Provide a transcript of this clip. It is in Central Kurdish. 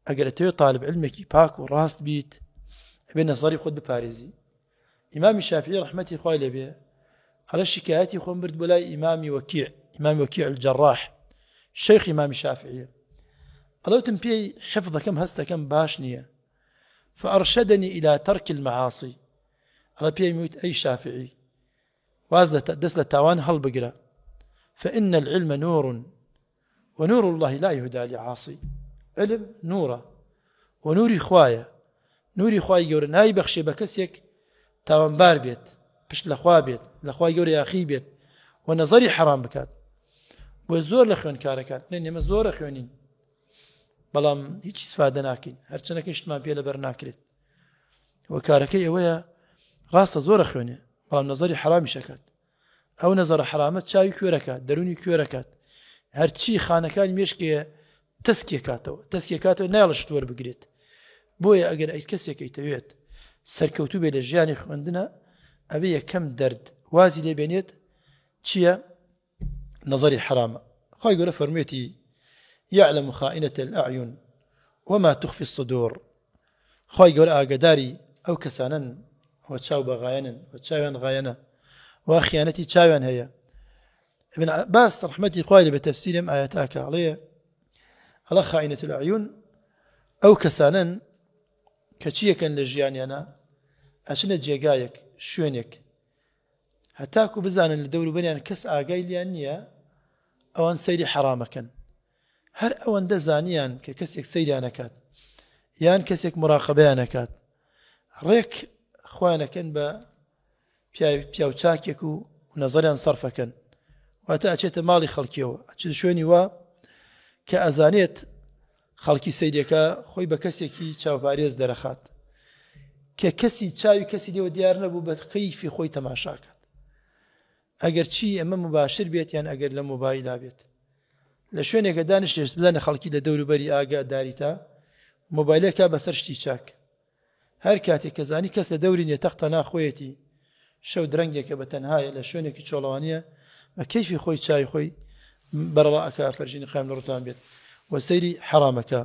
ئەگەر تۆ طالب علمێکی پاک و ڕاست بیت ئەبێ نەزەری خۆت بپارێزی. ئیمامی شافعی ڕەحمەتی خوای لێبێ على شکایەتی خۆم برد بۆ لای ئیمامی وەکیع الجەڕاح شەیخ ئیمامی شافعیە ئەڵەوتم پێی حفظەکەم هەستەکەم باش نییە فأرشدني إلى ترك المعاصي على بيي موت أي شافعي واز دس لتاوان هل بقرا فإن العلم نور ونور الله لا يهدى لعاصي علم نورا ونوري خوايا جورا ناي بخشي بكسيك تاوان بار بيت بش لخوا بيت لخوا جورا أخي بيت ونظري حرام بكات وزور لخوان كاركان لأن ما زور أخوانين بەڵام هیچ استفادە ناکەین هەرچەندە شتمان پێ لەبەر ناکرێت وە کارەکەی ئەوەیە ڕاستە زۆرە خوێنێ بەڵام نەزەری حرامی شەکات ئەو نەزەرە حرامەت چاوی کوێرەکات دەرونی کوێرەکات هەرچی خانەکانی مێشکێ تەسکێکاتەوە ناڵشت وەربگرێت بۆیە ئەگەر ئەی کەسێکی دەوێت سەرکەوتوو بێ لە ژیانی خوێندنە ئەبێ یەکەم دەرد وازی لێبێنێت چییە نەزەری حرامە خۆی گەورە فەرموویەتی يعلم خائنة الأعين وما تخفي الصدور خواهي قول آقداري أو كسانا وتشاو بغاينا وتشاوان غاينا وخيانتي تشاوان هي ابن عباس رحمتي قائل بتفسيرهم آياتاك عليه على خائنة الأعين أو كسانا كتشيا كان لجياني أنا عشان جيقايك شوينك هتاكو بزانا لدولو بنيان كس آقاي لأنيا أو أن سيري حرامكا هەر ئەوەندە زانیان کە کەسێک سەیرانەکات یان کەسێک مراقبەیانەکات ڕێک خوانەکەن بە پیاو چاکێک و نەزەریان سەرفەکەن واتە ئەچێتە ماڵی خەڵکیەوە ئەچێتە شوێنی وا کە ئەزانێت خەڵکی سەیرەکە خۆی بە کەسێکی چاوپارێز دەرەخات کە کەسی چاوی کەسی لێوە دیار نەبوو بە کەیفی خۆی تەماشاکات ئەگەر چی ئەمە مباشر بێت یان ئەگەر لە مۆبایلا بێت لە شوێنێکە دانیشتێت بزانە خەڵکی لە دەوروبەری ئاگاداریتە مۆبایلێکا بەسەر شتی چاک هەر کاتێک کە زانی کەس لە دەوری نێتەختە ناخۆیەتی شەو درەنگێکە بە تەنهایە لە شوێنێکی چۆڵەوانیە بە کەیفی خۆی چای خۆی بەرەڵا ئەکا فەرژینی خایم لە ڕوتان بێت وە سەیری حرامەکە